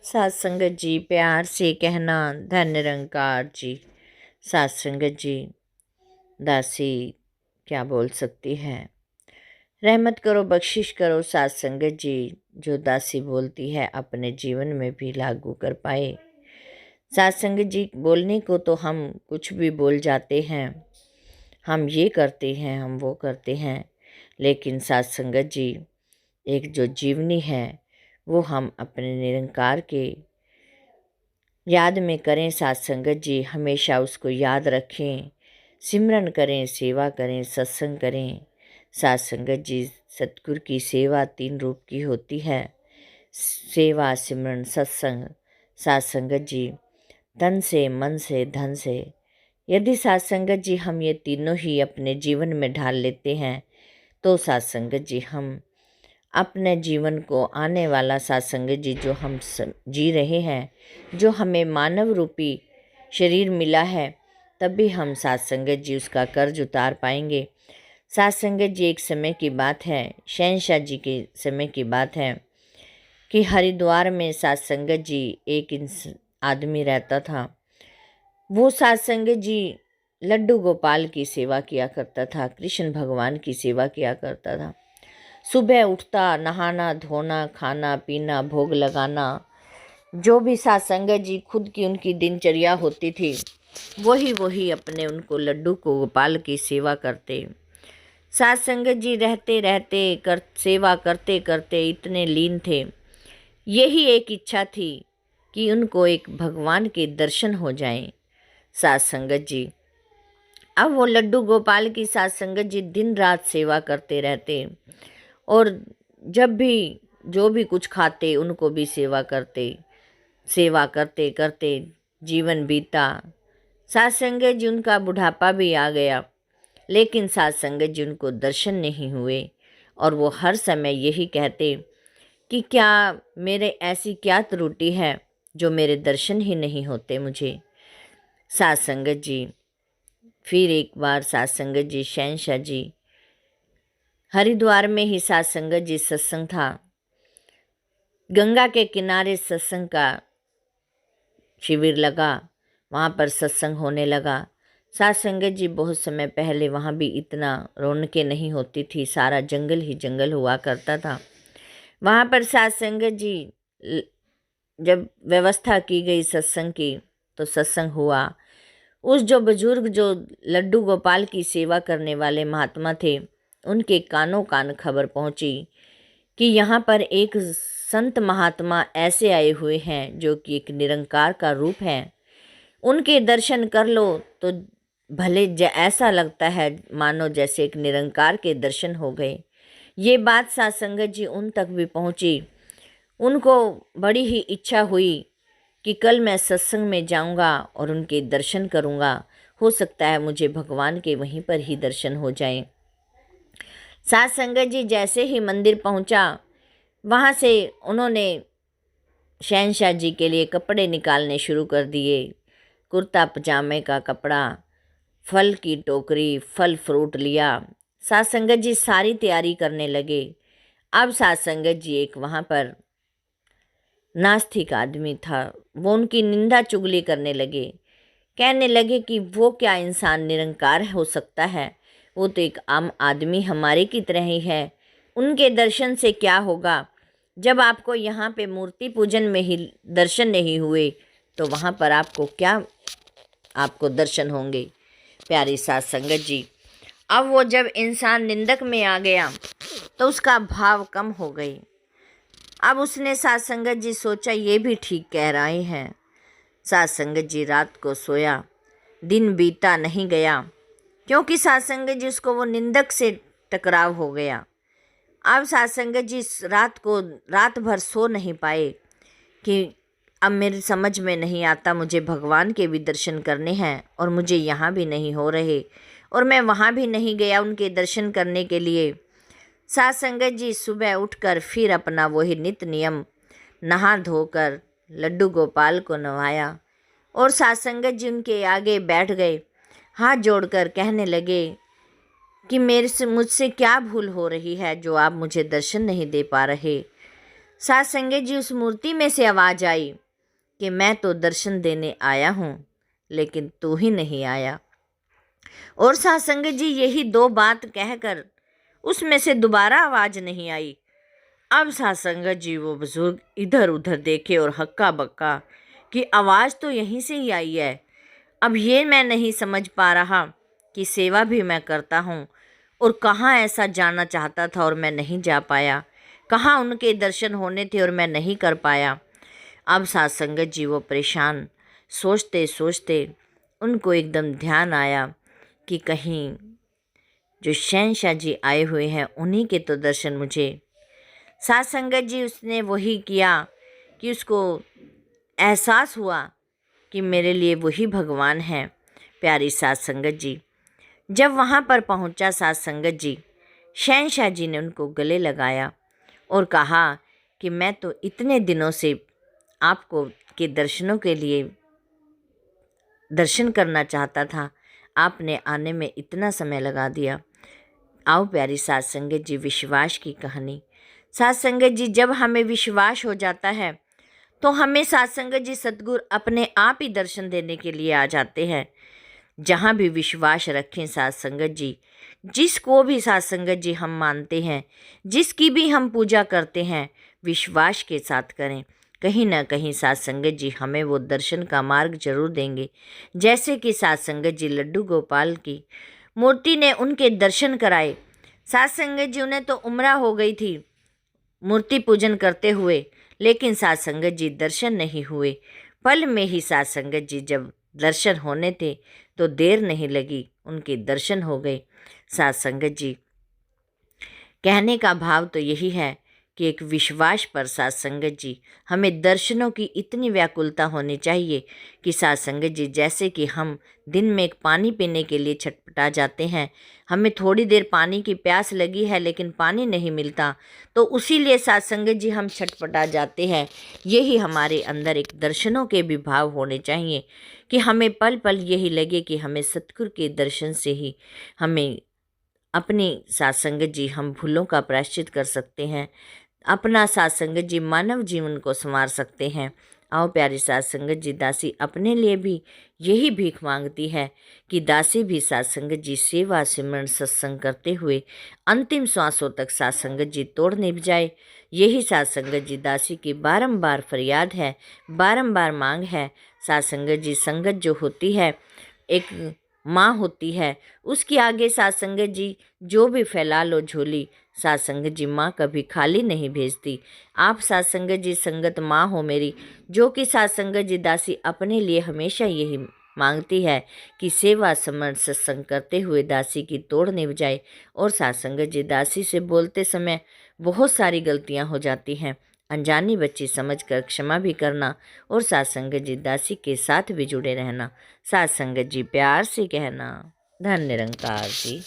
सात संगत जी, प्यार से कहना धन निरंकार जी। सात संगत जी, दासी क्या बोल सकती है। रहमत करो, बख्शिश करो सात संगत जी, जो दासी बोलती है अपने जीवन में भी लागू कर पाए। सात संगत जी, बोलने को तो हम कुछ भी बोल जाते हैं, हम ये करते हैं, हम वो करते हैं, लेकिन सात संगत जी, एक जो जीवनी है वो हम अपने निरंकार के याद में करें। सात संगत जी, हमेशा उसको याद रखें, सिमरन करें, सेवा करें, सत्संग करें। सात संगत जी, सतगुरु की सेवा 3 रूप की होती है, सेवा, सिमरन, सत्संग। सात संगत जी, तन से, मन से, धन से। यदि सात संगत जी हम ये तीनों ही अपने जीवन में ढाल लेते हैं तो सात संगत जी हम अपने जीवन को, आने वाला सात संगत जी जो हम जी रहे हैं, जो हमें मानव रूपी शरीर मिला है, तभी हम सात संगत जी उसका कर्ज उतार पाएंगे। सात संगत जी, एक समय की बात है, शहंशाह जी के समय की बात है कि हरिद्वार में सात संगत जी एक आदमी रहता था। वो सात संगत जी लड्डू गोपाल की सेवा किया करता था, कृष्ण भगवान की सेवा किया करता था। सुबह उठता, नहाना धोना, खाना पीना, भोग लगाना, जो भी सात संगत जी खुद की उनकी दिनचर्या होती थी, वही वही अपने उनको लड्डू को गोपाल की सेवा करते। सात संगत जी रहते रहते सेवा करते करते इतने लीन थे, यही एक इच्छा थी कि उनको एक भगवान के दर्शन हो जाएं। सात संगत जी, अब वो लड्डू गोपाल की सात संगत जी दिन रात सेवा करते रहते, और जब भी जो भी कुछ खाते उनको भी सेवा करते। सेवा करते करते जीवन बीता। सात संगत जी, उनका बुढ़ापा भी आ गया, लेकिन सात संगत जी उनको दर्शन नहीं हुए, और वो हर समय यही कहते कि क्या मेरे ऐसी क्या त्रुटि है जो मेरे दर्शन ही नहीं होते मुझे। सात संगत जी, फिर एक बार सात संगत जी, शहंशाह जी, हरिद्वार में ही सात संगत जी सत्संग था, गंगा के किनारे सत्संग का शिविर लगा, वहाँ पर सत्संग होने लगा। सात संगत जी, बहुत समय पहले वहाँ भी इतना रौनकें नहीं होती थी, सारा जंगल ही जंगल हुआ करता था। वहाँ पर सात संगत जी जब व्यवस्था की गई सत्संग की, तो सत्संग हुआ। उस जो बुजुर्ग जो लड्डू गोपाल की सेवा करने वाले महात्मा थे, उनके कानों कान खबर पहुंची कि यहाँ पर एक संत महात्मा ऐसे आए हुए हैं जो कि एक निरंकार का रूप है, उनके दर्शन कर लो तो भले ऐसा लगता है मानो जैसे एक निरंकार के दर्शन हो गए। ये बात सात संगत जी उन तक भी पहुँची। उनको बड़ी ही इच्छा हुई कि कल मैं सत्संग में जाऊंगा और उनके दर्शन करूंगा, हो सकता है मुझे भगवान के वहीं पर ही दर्शन हो जाएं। सात संगत जी जैसे ही मंदिर पहुंचा, वहाँ से उन्होंने शहंशाह जी के लिए कपड़े निकालने शुरू कर दिए, कुर्ता पजामे का कपड़ा, फल की टोकरी, फल फ्रूट लिया। सात संगत जी सारी तैयारी करने लगे। अब सात संगत जी एक वहाँ पर नास्तिक आदमी था, वो उनकी निंदा चुगली करने लगे, कहने लगे कि वो क्या इंसान निरंकार हो सकता है, वो तो एक आम आदमी हमारे की तरह ही है, उनके दर्शन से क्या होगा। जब आपको यहाँ पे मूर्ति पूजन में ही दर्शन नहीं हुए तो वहाँ पर आपको क्या, आपको दर्शन होंगे। प्यारी सात संगत जी, अब वो जब इंसान निंदक में आ गया तो उसका भाव कम हो गई। अब उसने सात संगत जी सोचा ये भी ठीक कह रहे हैं। सात संगत जी रात को सोया, दिन बीता नहीं गया, क्योंकि सात संगत जी उसको वो निंदक से टकराव हो गया। अब सात संगत जी रात भर सो नहीं पाए कि अब मेरी समझ में नहीं आता, मुझे भगवान के भी दर्शन करने हैं और मुझे यहाँ भी नहीं हो रहे, और मैं वहाँ भी नहीं गया उनके दर्शन करने के लिए। सात संगत जी सुबह उठकर फिर अपना वही नित्य नियम नहा धोकर लड्डू गोपाल को नवाया, और सात संगत जी उनके आगे बैठ गए, हाथ जोड़कर कहने लगे कि मुझसे क्या भूल हो रही है जो आप मुझे दर्शन नहीं दे पा रहे। साथ संगत जी उस मूर्ति में से आवाज़ आई कि मैं तो दर्शन देने आया हूँ, लेकिन तू ही नहीं आया। और साथ संगत जी यही दो बात कहकर उसमें से दोबारा आवाज़ नहीं आई। अब साथ संगत जी वो बुजुर्ग इधर उधर देखे और हक्का बक्का कि आवाज़ तो यहीं से ही आई है। अब ये मैं नहीं समझ पा रहा कि सेवा भी मैं करता हूँ और कहाँ ऐसा जाना चाहता था और मैं नहीं जा पाया, कहाँ उनके दर्शन होने थे और मैं नहीं कर पाया। अब साथ संगत जी वो परेशान सोचते सोचते उनको एकदम ध्यान आया कि कहीं जो शहंशाह जी आए हुए हैं उन्हीं के तो दर्शन मुझे। साथ संगत जी उसने वही किया कि उसको एहसास हुआ कि मेरे लिए वही भगवान हैं। प्यारी साथ संगत जी, जब वहाँ पर पहुँचा साथ संगत जी, शहंशाह जी ने उनको गले लगाया और कहा कि मैं तो इतने दिनों से आपको के दर्शनों के लिए दर्शन करना चाहता था, आपने आने में इतना समय लगा दिया। आओ प्यारी साथ संगत जी, विश्वास की कहानी। साथ संगत जी, जब हमें विश्वास हो जाता है तो हमें साथ संगत जी सतगुरु अपने आप ही दर्शन देने के लिए आ जाते हैं। जहाँ भी विश्वास रखें साथ संगत जी, जिसको भी साथ संगत जी हम मानते हैं, जिसकी भी हम पूजा करते हैं, विश्वास के साथ करें। कहीं ना कहीं साथ संगत जी हमें वो दर्शन का मार्ग जरूर देंगे। जैसे कि साथ संगत जी लड्डू गोपाल की मूर्ति ने उनके दर्शन कराए। साथ संगत जी उन्हें तो उम्र हो गई थी मूर्ति पूजन करते हुए, लेकिन साथ संगत जी दर्शन नहीं हुए। पल में ही साथ संगत जी जब दर्शन होने थे तो देर नहीं लगी, उनके दर्शन हो गए। साथ संगत जी, कहने का भाव तो यही है कि एक विश्वास पर साथ संगत जी हमें दर्शनों की इतनी व्याकुलता होनी चाहिए कि साथ संगत जी जैसे कि हम दिन में एक पानी पीने के लिए छटपटा जाते हैं, हमें थोड़ी देर पानी की प्यास लगी है लेकिन पानी नहीं मिलता, तो उसी लिए साथ संगत जी हम छटपटा जाते हैं। यही हमारे अंदर एक दर्शनों के भी भाव होने चाहिए कि हमें पल पल यही लगे कि हमें सतगुरु के दर्शन से ही हमें अपनी साथ संगत जी हम भूलों का प्रायश्चित कर सकते हैं, अपना साथ संगत जी मानव जीवन को संवार सकते हैं। आओ प्यारी साथ संगत जी, दासी अपने लिए भी यही भीख मांगती है कि दासी भी साथ संगत जी सेवा सिमरन सत्संग करते हुए अंतिम श्वासों तक साथ संगत जी तोड़ नहीं जाए। यही साथ संगत जी दासी की बारंबार फरियाद है, बारंबार मांग है। साथ संगत जी, संगत जो होती है एक माँ होती है, उसकी आगे साथ संगत जी जो भी फैला लो झोली, साथ संगत जी माँ कभी खाली नहीं भेजती। आप साथ संगत जी संगत माँ हो मेरी, जो कि साथ संगत जी दासी अपने लिए हमेशा यही मांगती है कि सेवा समर्पण सत्संग करते हुए दासी की तोड़ नहीं जाए। और साथ संगत जी दासी से बोलते समय बहुत सारी गलतियाँ हो जाती हैं, अनजानी बच्ची समझकर क्षमा भी करना और साथ संगत जी दासी के साथ भी जुड़े रहना। साथ संगत जी प्यार से कहना। धन्य निरंकार जी।